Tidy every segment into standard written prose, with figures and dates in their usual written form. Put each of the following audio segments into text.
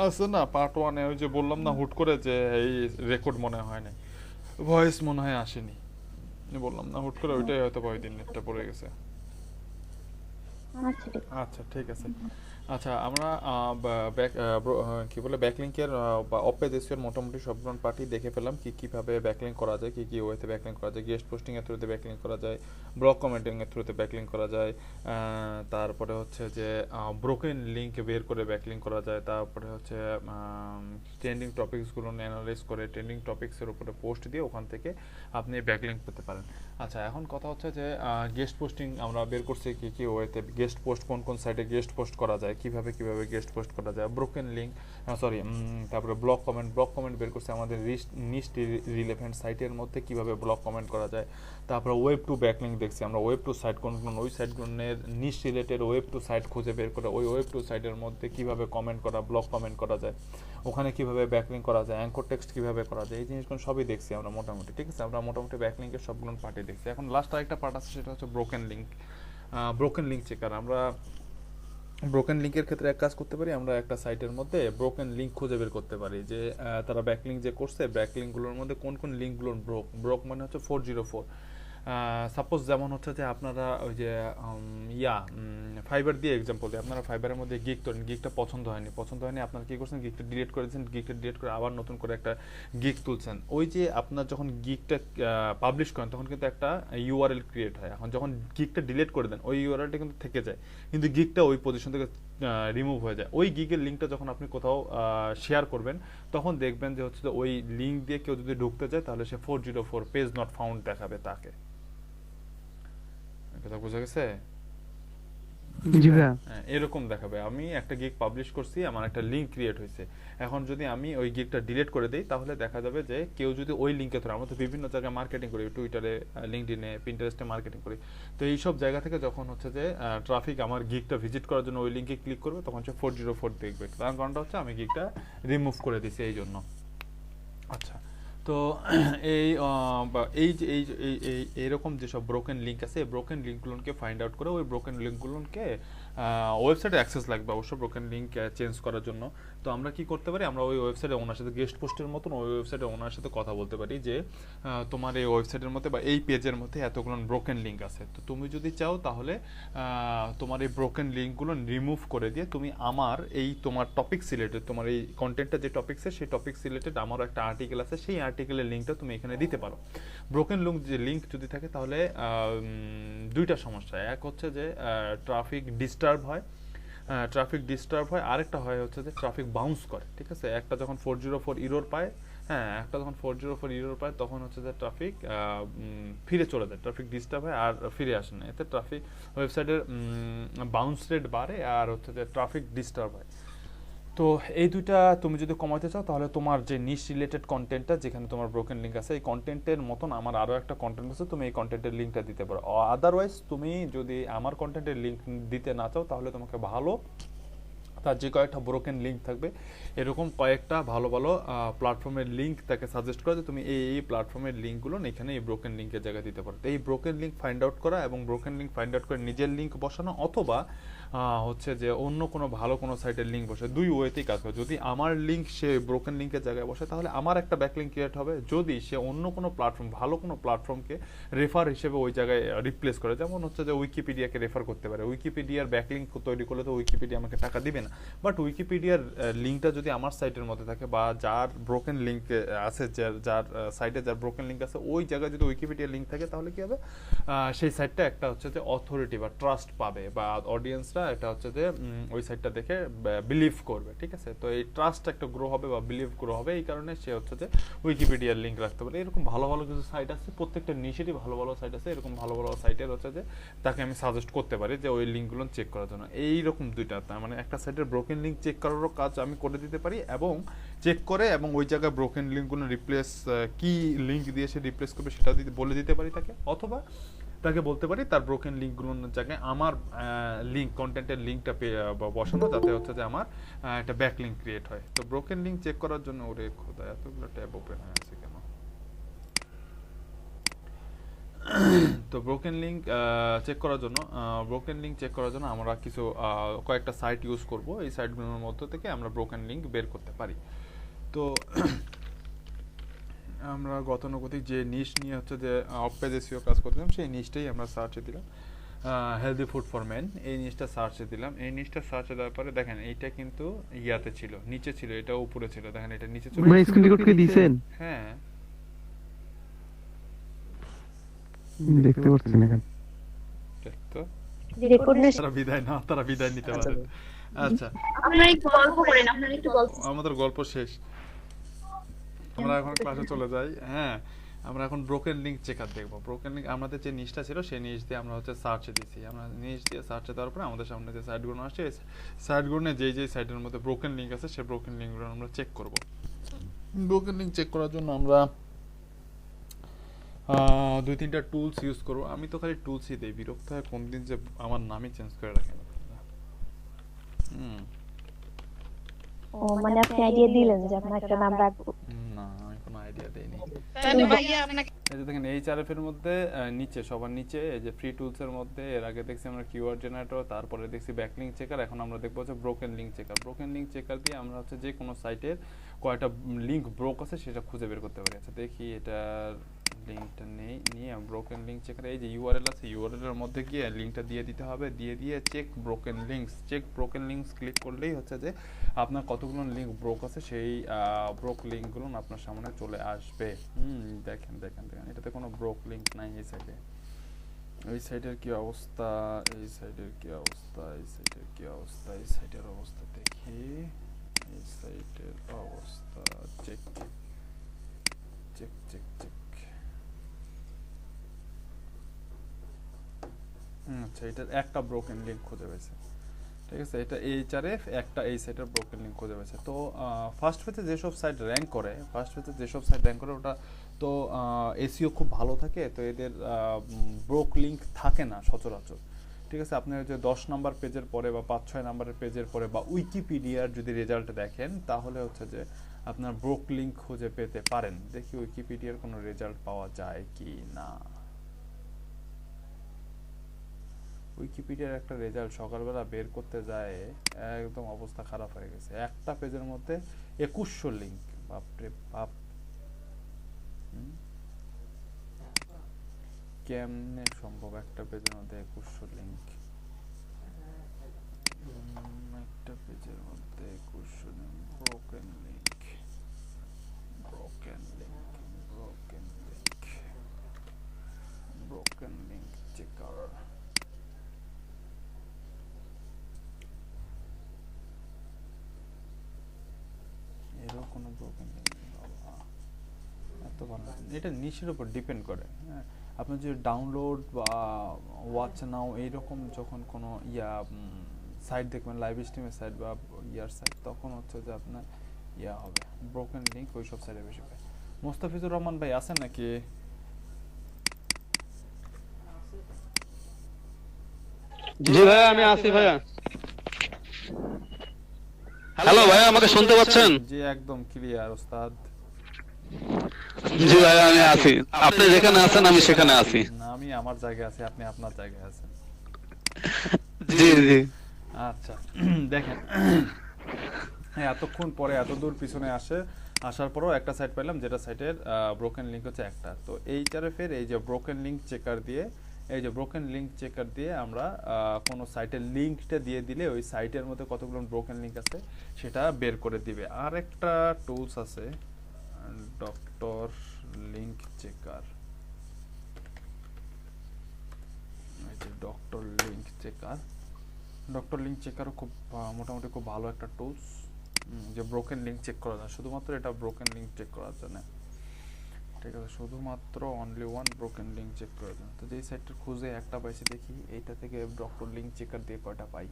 আছে না পার্ট ওয়ানে, ওই যে বললাম না হুট করে যে এই রেকর্ড মনে হয় না, ভয়েস মনে হয় আসেনি, বললাম না হুট করে, ওইটাই হয়তো ওই দিন নেটটা পড়ে গেছে। আচ্ছা ঠিক আছে। আচ্ছা ঠিক আছে। আচ্ছা আমরা কি বলে ব্যাকলিংকের বা অপেজ এসইওর মোটামুটি সবগুলো পার্টি দেখে ফেলাম, কি কিভাবে ব্যাকলিং করা যায়, কি কি ওয়েতে ব্যাকলিং করা যায়, গেস্ট পোস্টিং এর থ্রুতে ব্যাকলিং করা যায়, ব্লগ কমেন্টিং এর থ্রুতে ব্যাকলিং করা যায়, তারপরে হচ্ছে যে ব্রোকেন লিংক বের করে ব্যাকলিং করা যায়, তারপরে হচ্ছে ট্রেন্ডিং টপিকসগুলো অ্যানালাইজ করে ট্রেন্ডিং টপিকসের উপরে পোস্ট দিয়ে ওখান থেকে আপনি ব্যাকলিং পেতে পারেন। আচ্ছা এখন কথা হচ্ছে যে গেস্ট পোস্টিং আমরা বের করছি কি কি ওয়েতে, গেস্ট পোস্ট কোন কোন সাইটে গেস্ট পোস্ট করা যায়, কিভাবে কিভাবে গেস্ট পোস্ট করা যায়, ব্রোকেন লিঙ্ক সরি, তারপরে ব্লগ কমেন্ট বের করছে আমাদের নিশ রিলেভেন্ট সাইটের মধ্যে কিভাবে ব্লগ কমেন্ট করা যায়, তারপরে ওয়েব টু ব্যাকলিঙ্ক দেখছি আমরা, ওয়েব টু সাইট কোন কোন ওই সাইটগুলোর নিশ রিলেটেড ওয়েব টু সাইট খুঁজে বের করে ওই ওয়েব টু সাইটের মধ্যে কিভাবে কমেন্ট করা, ব্লগ কমেন্ট করা যায়, ওখানে কিভাবে ব্যাকলিঙ্ক করা যায়, অ্যাঙ্কর টেক্সট কিভাবে করা যায়, এই জিনিসগুলো সবই দেখছি আমরা মোটামুটি। ঠিক আছে, আমরা মোটামুটি ব্যাকলিঙ্কের সবগুলো পার্টে দেখছি। এখন লাস্ট আরেকটা পার্ট আছে, সেটা হচ্ছে broken link. Broken link checker, আমরা ব্রোকেন লিঙ্কের ক্ষেত্রে এক কাজ করতে পারি, আমরা একটা সাইটের মধ্যে ব্রোকেন লিঙ্ক খুঁজে বের করতে পারি যে তারা ব্যাকলিঙ্ক যে করছে ব্যাকলিঙ্কগুলোর মধ্যে কোন কোন লিঙ্কগুলো ব্রোক, ব্রোক মানে হচ্ছে 404। সাপোজ যেমন হচ্ছে যে আপনারা ওই যে ফাইবার দিয়ে এক্সাম্পল দিই, আপনারা ফাইবারের মধ্যে গিগ তোলেন, গিগটা পছন্দ হয়নি আপনারা কি করছেন, গিগটা ডিলিট করেছেন, গিগটা ডিলিট করে আবার নতুন করে একটা গিগ তুলছেন। ওই যে আপনার যখন গিগটা পাবলিশ করেন তখন কিন্তু একটা ইউআরএল ক্রিয়েট হয়, এখন যখন গিগটা ডিলিট করে দেন ওই ইউআরএলটা কিন্তু থেকে যায়, কিন্তু গিগটা ওই পজিশন থেকে রিমুভ হয়ে যায়। ওই গিগের লিঙ্কটা যখন আপনি কোথাও শেয়ার করবেন তখন দেখবেন যে হচ্ছে ওই লিঙ্ক দিয়ে কেউ যদি ঢুকতে যায় তাহলে সে 404 পেজ নট ফাউন্ড দেখাবে তাকে। কথা বোঝা গেছে? জি ভাইয়া। এরকম দেখাবে আমি একটা গিগ পাবলিশ করছি, আমার একটা লিঙ্ক ক্রিয়েট হয়েছে, এখন যদি আমি ওই গিগটা ডিলিট করে দিই তাহলে দেখা যাবে যে কেউ যদি ওই লিঙ্কে ধরে, আমরা তো বিভিন্ন জায়গায় মার্কেটিং করি, টুইটারে, লিঙ্কডইনে, পিন্টারেস্টে মার্কেটিং করি, তো এইসব জায়গা থেকে যখন হচ্ছে যে ট্রাফিক আমার গিগটা ভিজিট করার জন্য ওই লিঙ্কে ক্লিক করবে তখন সে 404 দেখবে, তার কারণটা হচ্ছে আমি গিগটা রিমুভ করে দিছি এই জন্য। আচ্ছা, তো এই এই যে এইরকম যেসব ব্রোকেন লিঙ্ক আছে এই ব্রোকেন লিঙ্কগুলোকে ফাইন্ড আউট করে ওই ব্রোকেন লিঙ্কগুলোকে ওয়েবসাইটে অ্যাক্সেস লাগবে অবশ্য ব্রোকেন লিঙ্ক চেঞ্জ করার জন্য। তো আমরা কি করতে পারি, আমরা ওই ওয়েবসাইটে ওনার সাথে গেস্ট পোস্টের মতন ওই ওয়েবসাইটে ওনার সাথে কথা বলতে পারি যে তোমার এই ওয়েবসাইটের মধ্যে বা এই পেজের মধ্যে এতগুলো ব্রোকেন লিঙ্ক আছে, তো তুমি যদি চাও তাহলে তোমার এই ব্রোকেন লিঙ্কগুলো রিমুভ করে দিয়ে তুমি আমার এই তোমার টপিক সিলেটেড, তোমার এই কন্টেন্টটা যে টপিক্সে সেই টপিক সিলেটেড আমারও একটা আর্টিকেল আছে, সেই আর্টিকেলের লিঙ্কটা তুমি এখানে দিতে পারো। ব্রোকেন লিঙ্ক যদি থাকে তাহলে দুইটা সমস্যা, এক হচ্ছে যে ট্রাফিক ডিস্টার্ব হয়, আরেকটা হয় হচ্ছে যে ট্রাফিক বাউন্স করে। ঠিক আছে, একটা যখন 404 ইরোর পায়, হ্যাঁ একটা যখন 404 ইরোর পায় তখন হচ্ছে যে ট্রাফিক ফিরে চলে যায়, ট্রাফিক ডিস্টার্ব হয় আর ফিরে আসে না, এতে ট্রাফিক ওয়েবসাইটের বাউন্স রেট বাড়ে আর হচ্ছে যে ট্রাফিক ডিস্টার্ব হয়। তো এই দুইটা তুমি যদি কমাতে চাও তাহলে তোমার যে নিশ রিলেটেড কন্টেন্টটা যেখানে তোমার ব্রোকেন লিঙ্ক আছে এই কন্টেন্টের মতন আমার আরও একটা কন্টেন্ট আছে, তুমি এই কন্টেন্টের লিঙ্কটা দিতে পারো। আদারওয়াইজ তুমি যদি আমার কন্টেন্টের লিঙ্ক দিতে না চাও তাহলে তোমাকে ভালো তার যে কয়েকটা ব্রোকেন লিঙ্ক থাকবে এরকম কয়েকটা ভালো ভালো প্ল্যাটফর্মের লিঙ্ক তাকে সাজেস্ট করা যে তুমি এই প্ল্যাটফর্মের লিঙ্কগুলো এখানে এই ব্রোকেন লিঙ্কের জায়গায় দিতে পারো। তো এই ব্রোকেন লিঙ্ক ফাইন্ড আউট করা এবং ব্রোকেন লিঙ্ক ফাইন্ড আউট করে নিজের লিঙ্ক বসানো অথবা হচ্ছে যে অন্য কোনো ভালো কোনো সাইটের লিঙ্ক বসে, দুই ওয়েতেই কাজ করে। যদি আমার লিঙ্ক সে ব্রোকেন লিঙ্কের জায়গায় বসে তাহলে আমার একটা ব্যাকলিঙ্ক ক্রিয়েট হবে, যদি সে অন্য কোনো প্ল্যাটফর্ম ভালো কোনো প্ল্যাটফর্মকে রেফার হিসেবে ওই জায়গায় রিপ্লেস করে, যেমন হচ্ছে যে উইকিপিডিয়াকে রেফার করতে পারে, উইকিপিডিয়ার ব্যাকলিঙ্ক তৈরি করলে তো উইকিপিডিয়া আমাকে টাকা দিবে না, বাট উইকিপিডিয়ার লিঙ্কটা যদি আমার সাইটের মধ্যে থাকে বা যার ব্রোকেন লিঙ্ক আছে, যার সাইটে যার ব্রোকেন লিঙ্ক আছে ওই জায়গায় যদি উইকিপিডিয়ার লিঙ্ক থাকে তাহলে কি হবে, সেই সাইটটা একটা হচ্ছে যে অথরিটি বা ট্রাস্ট পাবে বা অডিয়েন্সরা এটা হচ্ছে যে ওই সাইটটা দেখে বিলিভ করবে। ঠিক আছে, তো এই ট্রাস্ট একটা গ্রো হবে বা বিলিভ গ্রো হবে, এই কারণে সে হচ্ছে যে উইকিপিডিয়ার লিঙ্ক রাখতে পারে। এরকম ভালো ভালো কিছু সাইট আছে, প্রত্যেকটা নিশেরই ভালো ভালো সাইট আছে, এরকম ভালো ভালো সাইটের হচ্ছে যে তাকে আমি সাজেস্ট করতে পারি যে ওই লিঙ্কগুলো চেক করার জন্য। এইরকম দুইটা, তার মানে একটা সাইটের ব্রোকেন লিঙ্ক চেক করারও কাজ আমি করে দিতে পারি এবং চেক করে এবং ওই জায়গায় ব্রোকেন লিঙ্কগুলো রিপ্লেস কি লিঙ্ক দিয়ে সে রিপ্লেস করবে সেটা বলে দিতে পারি তাকে, অথবা তাকে বলতে পারি তার ব্রোকেন লিঙ্কগুলোর জায়গায় আমার লিঙ্ক কন্টেন্টের লিঙ্কটা বসানো যাতে হচ্ছে যে আমার একটা ব্যাক লিঙ্ক ক্রিয়েট হয়। তো ব্রোকেন লিঙ্ক চেক করার জন্য ওরে খোদা এতগুলো ট্যাব ওপেন হয়ে আছে কেন? তো ব্রোকেন লিঙ্ক চেক করার জন্য আমরা কিছু কয়েকটা সাইট ইউজ করব। এই সাইটগুলোর মধ্য থেকে আমরা ব্রোকেন লিঙ্ক বের করতে পারি। তো আমরা গতানুগতিক যে নিশ নিয়ে হচ্ছে যে অফ পেজ এসইও কাজ করছিলাম, সেই নিশটাই আমরা সার্চে দিলাম, হেলদি ফুড ফর মেন। এই নিশটা সার্চে দিলাম। এই নিশটা সার্চে দেওয়ার পরে দেখেন এইটা কিন্তু ইয়াতে ছিল, নিচে ছিল, এটা উপরে ছিল। দেখেন এটা নিচে চলে ভাই স্ক্রিন রেকর্ড করে দিয়েছেন? হ্যাঁ, দেখতে পাচ্ছি না কেন? তো রেকর্ড না তারা বিদায় নিতে পারেন। আচ্ছা, আপনারা একটু গল্প করেন, আপনারা একটু গল্প। আমাদের গল্প শেষ, আমরা এখন ক্লাসে চলে যাই। হ্যাঁ, আমরা এখন ব্রোকেন লিঙ্ক চেকার দেখবো। ব্রোকেন লিঙ্ক আমাদের যে নিশটা ছিল সেই নিশ দিয়ে আমরা হচ্ছে সার্চে দিছি। আমরা নিশ দিয়ে সার্চে দেওয়ার পরে আমাদের সামনে যে সাইটগুলো আসছে, এই সাইটগুলো যেই সাইটের মধ্যে ব্রোকেন লিঙ্ক আছে সেই ব্রোকেন লিঙ্কগুলো আমরা চেক করব। ব্রোকেন লিঙ্ক চেক করার জন্য আমরা 2-3টা টুলস ইউজ করবো। আমি তো খালি টুলসই দিই, বিরক্ত হয় কোন দিন যে আমার নামই চেঞ্জ করে রাখেন। ও মানে আপনি আইডিয়া দিলেন যে আপনার একটা নাম রাখবো? না, আমি কোনো আইডিয়া দেইনি। তাহলে ভাইয়া আপনাকে এই যে দেখেন এইচআরএফ এর মধ্যে নিচে, সবার নিচে এই যে ফ্রি টুলস এর মধ্যে এর আগে দেখছি আমরা কিওয়ার্ড জেনারেটর, তারপরে দেখছি ব্যাকলিংক চেকার, এখন আমরা দেখবো হচ্ছে broken link checker. Broken link checker দিয়ে আমরা হচ্ছে যে কোনো সাইটের কয়টা লিঙ্ক ব্রোক আছে সেটা খুঁজে বের করতে পারি। আচ্ছা দেখি এটার লিঙ্কটা নিয়ে ব্রোকেন লিঙ্ক চেকার, এই যে ইউআরএল আছে, ইউআরএল এর মধ্যে গিয়ে লিঙ্কটা দিয়ে দিতে হবে। দিয়ে চেক ব্রোকেন লিঙ্কস ক্লিক করলেই হচ্ছে যে আপনার কতগুলো লিঙ্ক ব্রোক আছে সেই ব্রোক লিঙ্কগুলো আপনার সামনে চলে আসবে। দেখেন এটাতে কোনো ব্রোক লিঙ্ক নাই। এই সাইডের কি অবস্থা, এই সাইডের অবস্থা দেখি। এই সাইডের অবস্থা চেক। আচ্ছা, এটার একটা ব্রোকেন লিঙ্ক খুঁজে পেয়েছে। ঠিক আছে, এটা এইচআরএফ একটা এই সাইটের ব্রোকেন লিঙ্ক খুঁজে পেয়েছে। তো ফার্স্ট পেজে যেসব সাইট র্যাঙ্ক করে ওটা তো এসইও খুব ভালো থাকে, তো এদের ব্রোক লিঙ্ক থাকে না সচরাচর। ঠিক আছে, আপনি যে 10 নাম্বার পেজের পরে বা 5-6 নাম্বারের পেজের পরে বা উইকিপিডিয়ার যদি রেজাল্ট দেখেন, তাহলে হচ্ছে যে আপনার ব্রোক লিঙ্ক খুঁজে পেতে পারেন। দেখি উইকিপিডিয়ার কোনো রেজাল্ট পাওয়া যায় কি না। উইকিপিডিয়ার একটা রেজাল্ট সকালবেলা বের করতে যায়, একদম অবস্থা খারাপ হয়ে গেছে। একটা পেজের মধ্যে 2100 লিঙ্ক, বাপরে বাপ। কেমনে সম্ভব একটা পেজের মধ্যে 2100 লিঙ্ক? একটা পেজের মধ্যে 2100 লিঙ্ক, ব্রোকেন লিঙ্ক চেকার। এরও কোনো ব্রোকেন লিঙ্ক নেই বাবা, এত ভালো। এটা নিশের উপর ডিপেন্ড করে। হ্যাঁ, আপনার যে ডাউনলোড বা ওয়াচ নাও এইরকম যখন কোনো সাইট দেখবেন, লাইভ স্ট্রিমের সাইট বা সাইট, তখন হচ্ছে যে আপনার হবে ব্রোকেন লিঙ্ক ওই সব সাইটে বেশি পায়। মোস্তাফিজুর রহমান ভাই আছেন নাকি? জি ভাইয়া, আমি আছি ভাইয়া। হ্যালো ভাইয়া, আমাকে শুনতে পাচ্ছেন? জি একদম ক্লিয়ার ওস্তাদ। জি ভাইয়া, আমি আছি। আপনি যেখানে আছেন আমি সেখানে আছি। না, আমি আমার জায়গায় আছি, আপনি আপনার জায়গায় আছেন। জি জি। আচ্ছা দেখেন, হ্যাঁ, এতক্ষণ পরে এত দূর পিছনে আসার পরও একটা সাইট পেলাম যেটা সাইটের ব্রোকেন লিঙ্ক হচ্ছে একটা। তো এইচআরএফ এর এই যে ব্রোকেন লিঙ্ক চেকার দিয়ে আমরা কোনো সাইটের লিঙ্কটা দিয়ে দিলে ওই সাইটের মধ্যে কতগুলো ব্রোকেন লিঙ্ক আছে সেটা বের করে দিবে। আর একটা টুলস আছে, doctor link checker. Doctor link চেকারও খুব মোটামুটি খুব ভালো একটা টুলস, যে ব্রোকেন লিঙ্ক চেক করা যায়। শুধুমাত্র এটা ব্রোকেন লিঙ্ক চেক করার জন্য। ঠিক আছে, শুধুমাত্র only one broken link check করার জন্য। তো যেই সাইটটা খুঁজে একটা পাইছি, দেখি এইটা থেকে ডক্টর লিঙ্ক চেকার দিয়ে কয়টা পাই।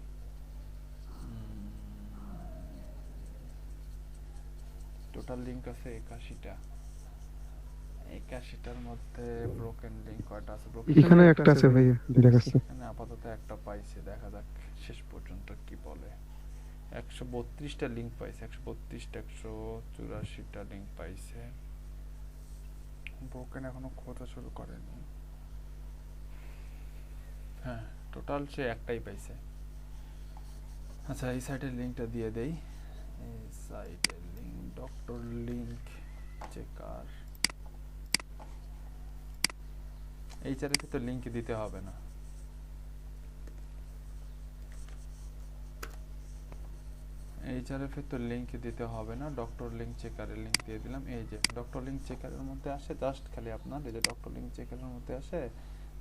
টোটাল লিঙ্ক আছে 81টার মধ্যে ব্রোকেন লিঙ্ক কয়টা আছে? এখানে একটা আছে ভাইয়া, দেখাচ্ছে। এখানে আপাতত একটা পাইছে, দেখা যাক শেষ পর্যন্ত কি বলে। 132টা লিঙ্ক পাইছে, 184টা লিঙ্ক পাইছে। ব্রোকেন এখনো খোঁজা শুরু করেনি। হ্যাঁ টোটাল সে একটাই পাইছে। আচ্ছা এই সাইটের লিঙ্কটা দিয়ে দেই, এই সাইটের লিঙ্ক ডক্টর লিঙ্ক চেকার। এই চারে তো লিঙ্ক দিতে হবে না, এই চারে তো লিঙ্ক দিতে হবে না, ডক্টর লিঙ্ক চেকারের লিঙ্ক দিয়ে দিলাম। এই যে ডক্টর লিঙ্ক চেকারের মধ্যে আসে, জাস্ট খালি আপনার এই যে ডক্টর লিঙ্ক চেকারের মধ্যে আসে,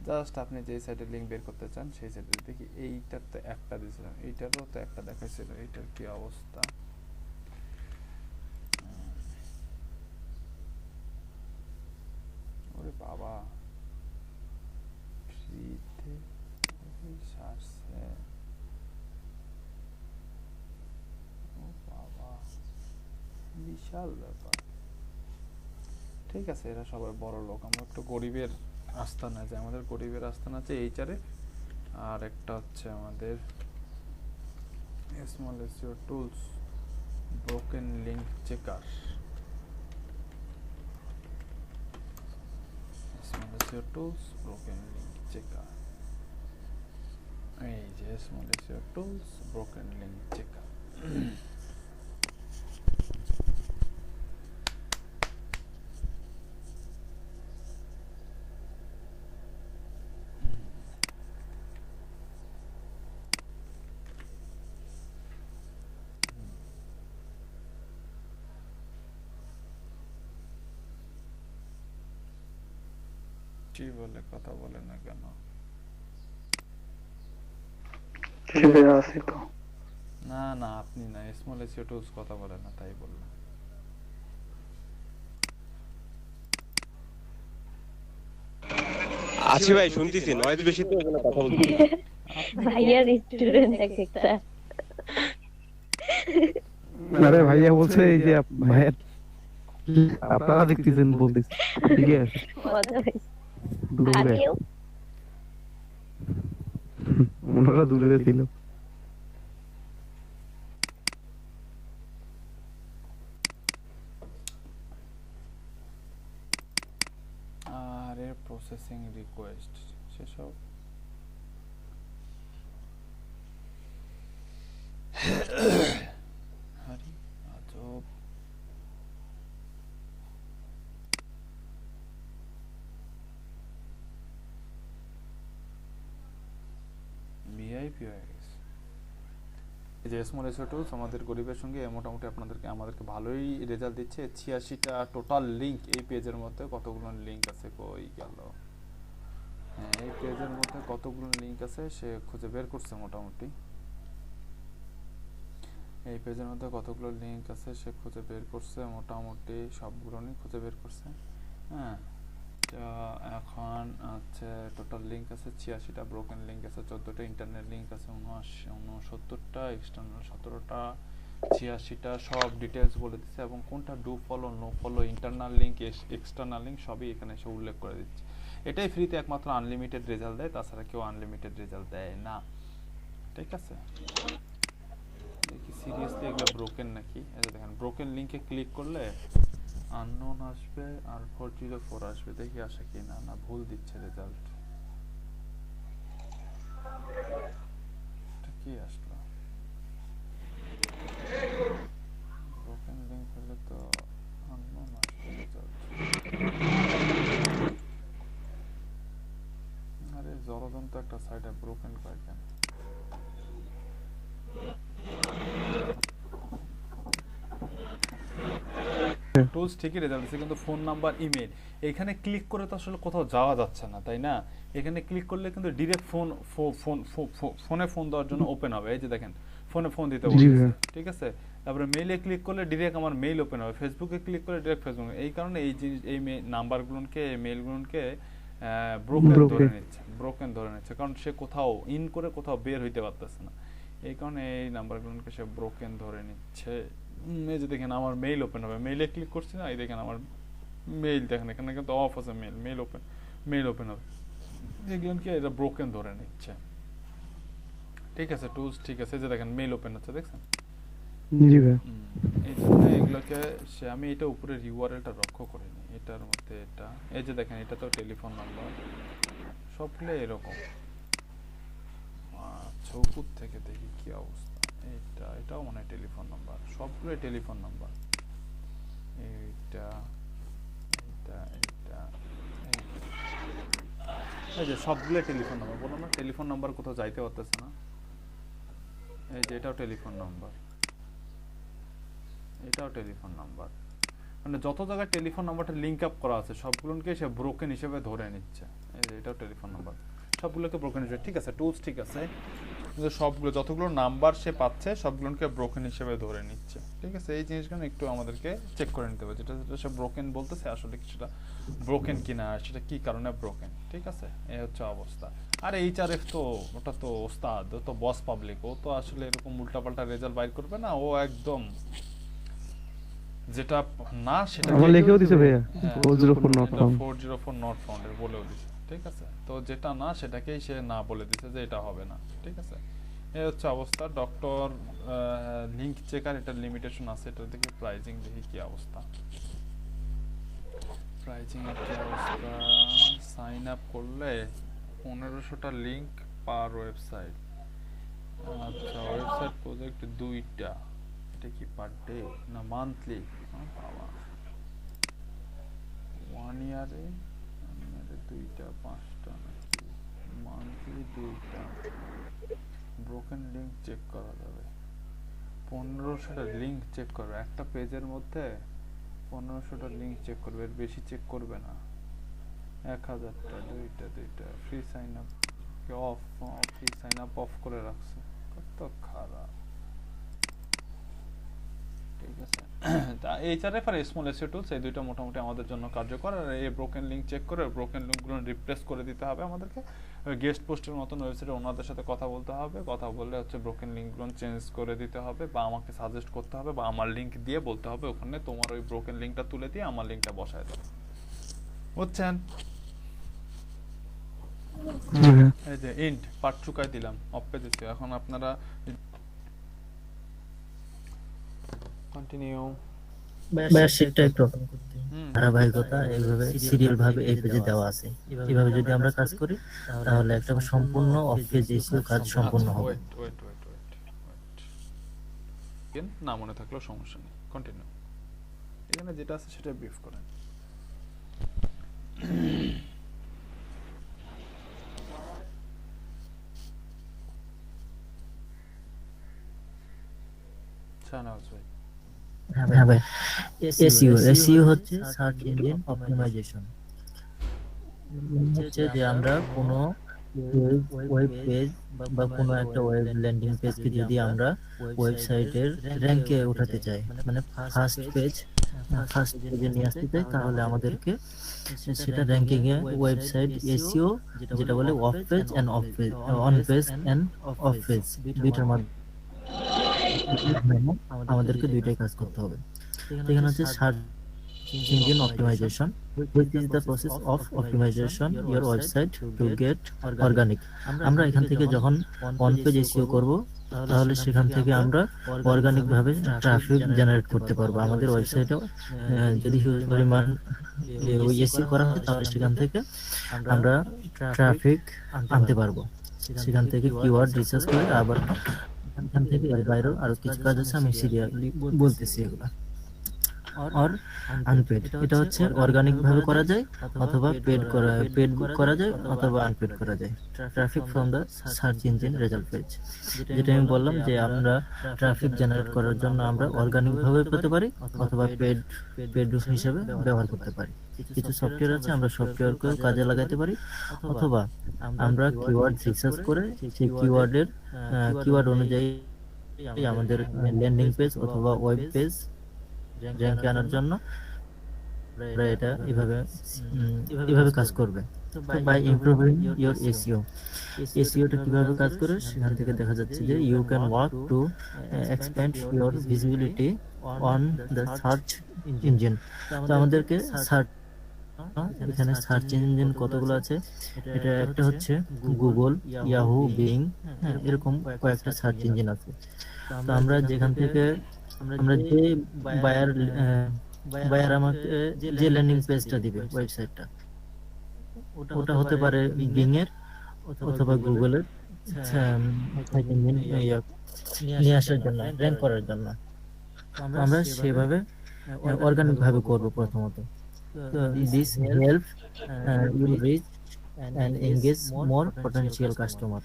জাস্ট আপনি যে সাইটের লিঙ্ক বের করতে চান সেই সাইটে দেখি। এইটার তো একটা দিয়েছিলাম, এইটারও তো একটা দেখাইছিল, এইটার কি অবস্থা? ওরে বাবা, ফ্রিতে সারছে, ও বাবা বিশাল ব্যাপার। ঠিক আছে, এরা সবাই বড় লোক, আমরা একটু গরিবের আস্তানা আছে, আমাদের গরিবের আস্তানা আছে এইচারে। আর একটা হচ্ছে আমাদের small SEO tools broken link checker, small SEO tools broken link checker, এই যে small SEO tools broken link checker. কি বলে, কথা বলে না কেন? না না আপনি না, স্মল এসইও টুলস কথা বলে না তাই বললাম। আছি ভাই, শুনতেছি, নয়েজ বেশি তো ওখানে কথা বলছি। ভাইয়ার স্টুডেন্ট একটা। আরে ভাইয়া বলছে এই যে ভাইয়া আপনারা দেখতেছেন বলতেছে ঠিক আছে মজা হয়েছে। দূরে আগেও ওনারা দূরে ছিল। আরে প্রসেসিং রিকোয়েস্ট সেসব আরে আজব। ভিআইপি হয়ে গেছে। এই যে স্মল এসইও টুলস আমাদের গরিবের সঙ্গে মোটামুটি আমাদেরকে ভালোই রেজাল্ট দিচ্ছে। 86টা টোটাল লিংক এই পেজের মধ্যে, কতগুলো লিংক আছে কই গেল? হ্যাঁ এই পেজের মধ্যে কতগুলো লিংক আছে সে খুঁজে বের করছে মোটামুটি। এই পেজের মধ্যে কতগুলো লিংক আছে সে খুঁজে বের করছে মোটামুটি, সবগুলোই খুঁজে বের করছে। হ্যাঁ এখন হচ্ছে টোটাল লিংক আছে 86টা, ব্রোকেন লিংক আছে 14টা, ইন্টারনাল লিংক আছে 69টা, এক্সটার্নাল 17টা, 86টা সব ডিটেলস বলে দিচ্ছে, এবং কোনটা do follow no follow, internal link external link সবই এখানে এসে উল্লেখ করে দিচ্ছে। এটাই ফ্রিতে একমাত্র আনলিমিটেড রেজাল্ট দেয়, তাছাড়া কেউ আনলিমিটেড রেজাল্ট দেয় না। ঠিক আছে, দেখি সিরিয়াসলি এগুলো ব্রোকেন নাকি। এই যে দেখেন ব্রোকেন লিংকে ক্লিক করলে আননোন আসবে আর 404 আসবে, দেখি আসে কি না। না ভুল দিচ্ছে রেজাল্ট, কি আসলো? ব্রোকেন লিংক হলে তো আননোন আসবে রেজাল্ট। আরে জলজন্ত একটা সাইডে ব্রোকেন কয় কেন? টুলস ঠিকই রেজাল্ট দিচ্ছে, কিন্তু ফোন নাম্বার ইমেল এখানে ক্লিক করে তো আসলে কোথাও যাওয়া যাচ্ছে না, তাই না? এখানে ক্লিক করলে কিন্তু ডিরেক্ট ফোনে ফোন দেওয়ার জন্য ওপেন হবে। এই যে দেখেন ফোনে ফোন দিতে বলছে, ঠিক আছে। তারপরে মেইলে ক্লিক করলে ডিরেক্ট আমার মেইল ওপেন হবে, ফেসবুকে ক্লিক করলে ডিরেক্ট ফেসবুক। এই কারণে এই জিনিস, এই নাম্বারগুলোকে, মেইলগুলোকে ব্রোকেন ধরে নিচ্ছে, কারণ সে কোথাও ইন করে কোথাও বের হইতে পারতেছে না। এই কারণে এই নাম্বারগুলোকে সে ব্রোকেন ধরে নিচ্ছে। এই যে দেখেন আমার মেইল ওপেন হবে, মেইলে ক্লিক করছি না, এই দেখেন আমার মেইল, দেখেন এখানে কিন্তু অফ আছে, মেইল ওপেন হবে। এগুলোকে এটা ব্রোকেন ধরে নিচ্ছে। ঠিক আছে, টুলস ঠিক আছে, যে দেখেন মেইল ওপেন হচ্ছে, দেখছেন? জি ভাই। এই জন্য এগুলোকে আমি এটা উপরে ইউআরএলটা লক্ষ্য করিনি, এটার মধ্যে এটা এই যে দেখেন এটা তো টেলিফোন নাম্বার, সবগুলো এরকম। আচ্ছা উপর থেকে দেখি কি অবস্থা। এটাও মানে টেলিফোন নাম্বার, সবগুলো টেলিফোন নাম্বার। এইটা এটা এটা এই যে সবগুলো টেলিফোন নাম্বার, বললাম না টেলিফোন নাম্বার কোথাও যাইতে পারতেছে না। এই যে এটাও টেলিফোন নাম্বার, এটাও টেলিফোন নাম্বার, মানে যত জায়গায় টেলিফোন নাম্বারটা লিংক আপ করা আছে সবগুলোকে সে ব্রোকেন হিসেবে ধরে নিচ্ছে। এই যে এটাও টেলিফোন নাম্বার, সবগুলোকে ব্রোকেন হিসেবে, ঠিক আছে টুলস ঠিক আছে, কিন্তু সবগুলো যতগুলো নাম্বার সে পাচ্ছে সবগুলোকে ব্রোকেন হিসেবে ধরে নিচ্ছে। ঠিক আছে, এই জিনিসগুলো একটু আমাদেরকে চেক করে নিতে হবে, যেটা যেটা সে ব্রোকেন বলতেছে আসলে সেটা ব্রোকেন কিনা, সেটা কি কারণে ব্রোকেন। ঠিক আছে, এই হচ্ছে অবস্থা। আর এইচআরএফ তো ওটা তো ওস্তাদ, ও তো বস পাবলিক, ও তো আসলে এরকম উল্টাপাল্টা রেজাল্ট বাইর করবে না, ও একদম যেটা না সেটা আমার লিখেও দিছে ভাইয়া 404 নট ফাউন্ড। 404 নট ফাউন্ডের বলেও দিছে। ঠিক আছে, তো যেটা না সেটাকেই সে না বলে দিছে যে এটা হবে না। ঠিক আছে, এই হচ্ছে অবস্থা। ডক্টর লিংক চেকার, এটার লিমিটেশন আছে, এটা দেখি প্রাইজিং দেখি কি অবস্থা। প্রাইজিং এর কি অবস্থা, সাইন আপ করলে 1500টা লিংক পার ওয়েবসাইট। আচ্ছা, ওয়েবসাইট প্রজেক্ট 2টা, এটা কি পার ডে না মান্থলি? বাবা, 1 ইয়ারে 2টা 5টা নাকি মান্থলি 2টা? ব্রোকেন লিংক চেক করা যাবে, 1500টা লিংক চেক করবে একটা পেজের মধ্যে, 1500টা লিংক চেক করবে, এর বেশি চেক করবে না। 1000টা, 2টা free sign up off, free sign up off করে রাখছে, কত খারাপ। ঠিক আছে, তা এইচআরএফ আর স্মল এসইও টুলস এই দুইটা মোটামুটি আমাদের জন্য কার্যকর। আর এই ব্রোকেন লিংক চেক করে ব্রোকেন লিংকগুলো রিপ্লেস করে দিতে হবে আমাদেরকে। গেস্ট পোস্টের মতন ওয়েবসাইটে ওনাদের সাথে কথা বলতে হবে, কথা বললে হচ্ছে ব্রোকেন লিংকগুলো চেঞ্জ করে দিতে হবে, বা আমাকে সাজেস্ট করতে হবে, বা আমার লিংক দিয়ে বলতে হবে ওখানে তোমার ওই ব্রোকেন লিংকটা তুলে দিয়ে আমার লিংকটা বসায় দাও। বুঝছেন? এই যে ইন্ট পার্ট চুকাই দিলাম, অফ পেজে। এখন আপনারা কন্টিনিউ ব্যাসিকটা একটু ধারাবাহিকতা এইভাবে সিরিয়াল ভাবে এই পেজে দেওয়া আছে। এভাবে যদি আমরা কাজ করি তাহলে একটা সম্পূর্ণ অফ পেজ এসইও কাজ সম্পূর্ণ হবে। ওয়েট না মনে থাকলেও সমস্যা নেই, কন্টিনিউ। এখানে যেটা আছে সেটা ব্রিফ করেন। শাহনাজ ভাই। হ্যাঁ ভাই, এসইও হচ্ছে সার্চ ইঞ্জিন অপটিমাইজেশন। হচ্ছে যে আমরা কোনো ওয়েব পেজ বা কোনো একটা ওয়েব ল্যান্ডিং পেজকে যদি আমরা ওয়েবসাইটের র্যাঙ্কে উঠাতে চাই, মানে ফার্স্ট পেজে নিয়ে আসতে চাই, তাহলে আমাদেরকে সেটা র্যাঙ্কিং এ ওয়েবসাইট এসইও যেটা বলে of page end of page, on page end of page, দুইটার মাধ্যমে আমাদেরকে দুইটাই কাজ করতে হবে। এখানে হচ্ছে search engine optimization, which is the process of optimization your website to get organic. আমরা এখান থেকে যখন অন পেজ এসইও করব তাহলে সেখান থেকে আমরা অর্গানিক ভাবে ট্রাফিক জেনারেট করতে পারবো আমাদের ওয়েবসাইটে। যদি হিউজ পরিমাণ এসইও করা হয় তাহলে সেখান থেকে আমরা ট্রাফিক আনতে পারবো। সেখান থেকে কিওয়ার্ড রিসার্চ করে আবার এখান থেকে এর বাইরেও আরো কিছু কাজ আছে, আমি সিরিয়ালি বলতেছি এগুলা। আর আনপেড, এটা হচ্ছে অর্গানিক ভাবে করা যায় অথবা পেড করা যায় অথবা আনপেড করা যায়। Traffic from the search engine result page, যেটা আমি বললাম যে আমরা ট্রাফিক জেনারেট করার জন্য আমরা অর্গানিক ভাবে পেতে পারি অথবা পেড হিসেবে ব্যবহার করতে পারি। কিছু সফটওয়্যার আছে আমরা সফটওয়্যারকেও কাজে লাগাতে পারি, অথবা আমরা কিওয়ার্ড রিসার্চ করে সেই কিওয়ার্ড অনুযায়ী আমাদের ল্যান্ডিং পেজ অথবা ওয়েব পেজ র্যাঙ্কে আনার জন্য এটা এভাবে কাজ করবে। বাই ইমপ্রুভিং ইওর এসইওটা কিভাবে কাজ করে সেখান থেকে দেখা যাচ্ছে যে you can work to expand your visibility on the search engine. তো আমাদেরকে এখানে সার্চ ইঞ্জিন কতগুলো আছে, এটা একটা হচ্ছে গুগল, ইয়াহু, বিং, এরকম কয়েকটা সার্চ ইঞ্জিন আছে। তো আমরা যেখান থেকে আমরা যে বায়ার আমাকে যে ল্যান্ডিং পেজটা দিবে ওয়েবসাইটটা, ওটা হতে পারে বিং এর অথবা গুগলের, আচ্ছা, নিয়ে আসার জন্য, র্যাঙ্ক করার জন্য। তো আমরা সেভাবে অর্গানিক ভাবে করব প্রথমত। তো this help you reach and engage more potential customer।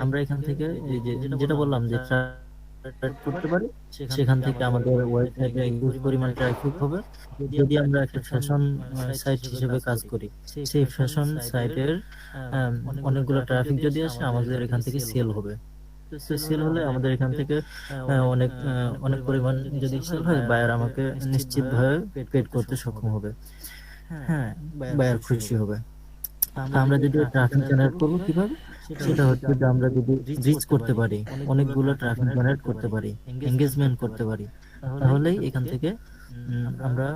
আমরা এখান থেকে এই যে যেটা বললাম যে ট্রাফিক করতে পারি, সেখান থেকে আমাদের ওয়েবসাইটে হিউজ পরিমাণ ট্রাফিক হবে। যদি আমরা একটা ফ্যাশন সাইট হিসেবে কাজ করি, সেই ফ্যাশন সাইটের অনেকগুলো ট্রাফিক যদি আসে, আমাদের এখান থেকে সেল হবে। তো সেল হলে আমাদের এখান থেকে অনেক পরিমাণ যদি সেল হয়, বায়ার আমাকে নিশ্চিতভাবে পেড করতে সক্ষম হবে। হ্যাঁ, বায়ার খুশি হবে। আমরা যদি ট্রাফিক জেনারেট করবো কিভাবে, সেটা হচ্ছে যে আমরা যদি রিচ করতে পারি, অনেকগুলো ট্রাফিক জেনারেট করতে পারি, এঙ্গেজমেন্ট করতে পারি, তাহলেই এখান থেকে আমরা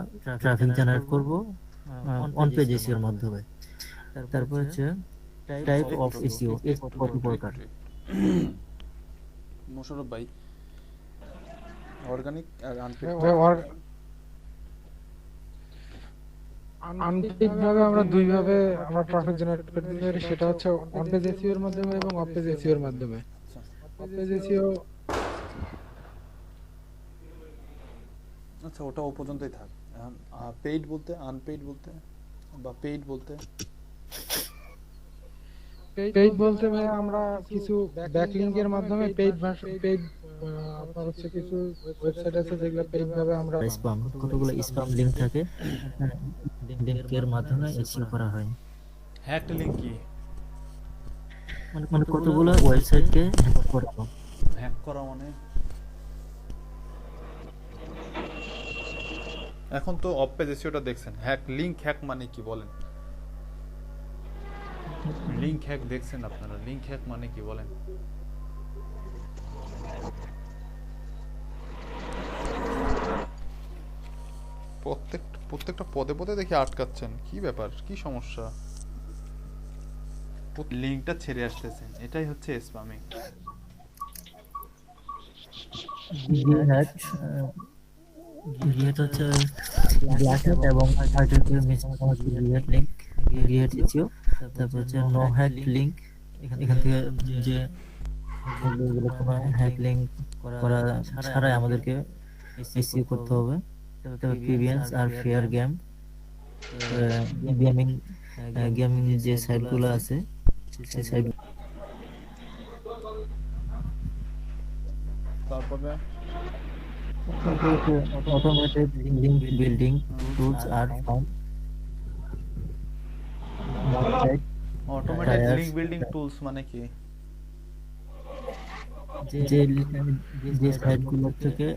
ট্রাফিক জেনারেট করব অন পেজ এসইও এর মাধ্যমে। তারপর হচ্ছে টাইপ অফ এসইও, কত প্রকার। মোশাররফ ভাই, অর্গানিক আর আনপেইড আনপেইড ভাবে আমরা দুই ভাবে আমরা ট্রাফিক জেনারেট করতে পারি, সেটা হচ্ছে অন পেজ এসইও এর মাধ্যমে এবং অফ পেজ এসইও এর মাধ্যমে। অফ পেজ এসইও আচ্ছা, ওটা ও পর্যন্তই থাক। এখন পেইড বলতে, আনপেইড বলতে বা পেইড বলতে, পেইড বলতে ভাই আমরা কিছু ব্যাকলিংক এর মাধ্যমে পেইড আপনার হচ্ছে কিছু ওয়েবসাইট আছে যেগুলো পেইড ভাবে আমরা স্প্যাম, কতগুলো স্প্যাম লিংক থাকে, লিংকের মাধ্যমে এসইও করা হয়। হ্যাকড লিংক কি? মানে কতগুলো ওয়েবসাইটকে হ্যাক করা। হ্যাক করা মানে এখন তো অফ পেজ এসইওটা দেখছেন, হ্যাক লিংক হ্যাক মানে কি বলেন? লিংক হ্যাক দেখছেন আপনারা, লিংক হ্যাক মানে কি বলেন? প্রত্যেকটা পদে পদে দেখি আটকাচ্ছেন, কি ব্যাপার, কি সমস্যা? লিংকটা ছেড়ে আসতেছেন, এটাই হচ্ছে স্প্যামিং। গিয়েট হচ্ছে ব্ল্যাক হ্যাট এবং হোয়াইট গিয়েট লিংক, গিয়েট এসইও। তারপর হচ্ছে নো হ্যাক লিংক, এখান থেকে যে কোনো হ্যাক লিংক করা ছাড়াই আমাদেরকে এসইও করতে হবে। তারপর পিভিএনস আর ফেয়ার গেম, গেমিং যে সাইটগুলো আছে সেই সাইট। তারপরে automated link building tools are found automated link building tools মানে কি? যে সাইটগুলো থেকে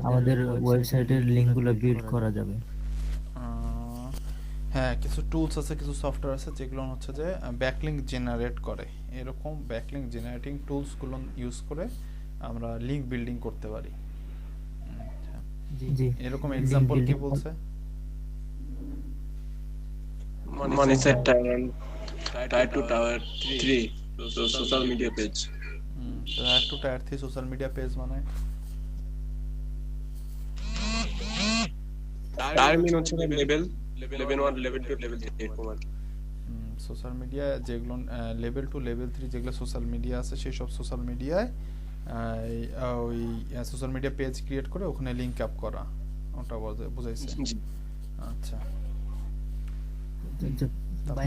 আমাদের ওয়েবসাইটের লিংকগুলো বিল্ড করা যাবে। হ্যাঁ, কিছু টুলস আছে, কিছু সফটওয়্যার আছে যেগুলো হচ্ছে যে ব্যাকলিংক জেনারেট করে। এরকম ব্যাকলিংক জেনারেটিং টুলসগুলো ইউজ করে আমরা লিংক বিল্ডিং করতে পারি। জি, এরকম এক্সাম্পল কি বলছে? Money set tied to tower 3 so social media page tier two tier 3 social media page মানে টায়ার মিন হচ্ছে লেভেল 1 লেভেল 2 লেভেল 3 এরকম। সোশ্যাল মিডিয়া যেগুলো লেভেল 2 লেভেল 3 যেগুলো সোশ্যাল মিডিয়া আছে, সেই সব সোশ্যাল মিডিয়ায় ওই সোশ্যাল মিডিয়া পেজ ক্রিয়েট করে ওখানে লিংক আপ করা, ওটা বুঝাইছে। আচ্ছা,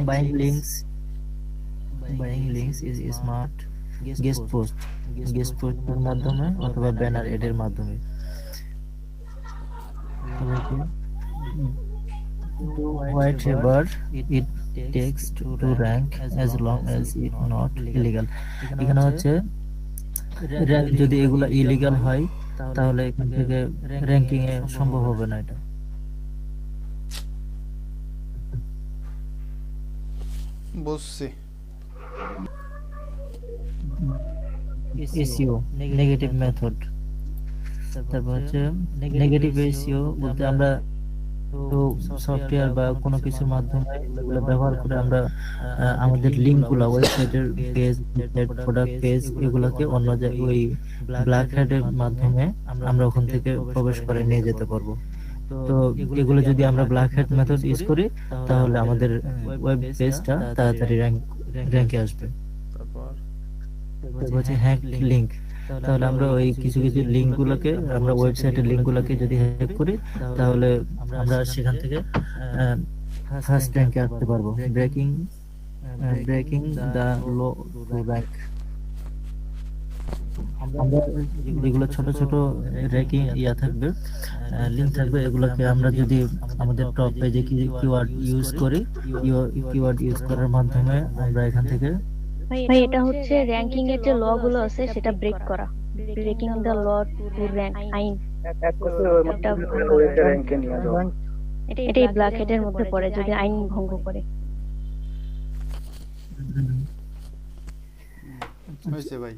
buying links is smart guest post এর মাধ্যমে অথবা ব্যানার এড এর মাধ্যমে। Whatever it takes to rank as long as it not illegal। এখানে হচ্ছে যদি এগুলা ইলিগাল হয় তাহলে এখান থেকে র্যাঙ্কিং এ সম্ভব হবে না। এটা বুঝছি। SEO negative method. তারপর হচ্ছে নেগেটিভ এসইও বলতে আমরা তো সফটওয়্যার বা কোনো কিছুর মাধ্যমে এগুলো ব্যবহার করে আমরা আমাদের লিংকগুলো ওয়েবসাইটের পেজ, প্রোডাক্ট পেজ এগুলোকে অন্য জায়গায় ওই ব্ল্যাক হ্যাটের মাধ্যমে আমরা ওখান থেকে প্রবেশ করে নিয়ে যেতে পারবো। তো এগুলো যদি আমরা ব্ল্যাক হ্যাট মেথড ইউজ করি তাহলে আমাদের ওয়েব পেজটা তাড়াতাড়ি র্যাঙ্কে আসবে। তারপর হচ্ছে হ্যাক লিংক। তাহলে আমরা ওই কিছু কিছু লিংক গুলোকে, আমরা ওয়েবসাইটের লিংক গুলোকে যদি হ্যাক করি, তাহলে আমরা সেখান থেকে ফার্স্ট র্যাঙ্কে আসতে পারবো। Breaking the low to rank. আমরা যেগুলো ছোট ছোট র্যাঙ্কিং থাকবে, লিংক থাকবে, এগুলোকে আমরা যদি আমাদের টপ পেজে কিওয়ার্ড ইউজ করি, কিওয়ার্ড ইউজ করার মাধ্যমে আমরা এখান থেকে ভাই এটা হচ্ছে র্যাঙ্কিং এর যে ল গুলো আছে সেটা ব্রেক করা, breaking the law to rank, আইন। এটাই ব্ল্যাক হেডের মধ্যে পড়ে যদি আইন ভঙ্গ করে। হয়েছে ভাই।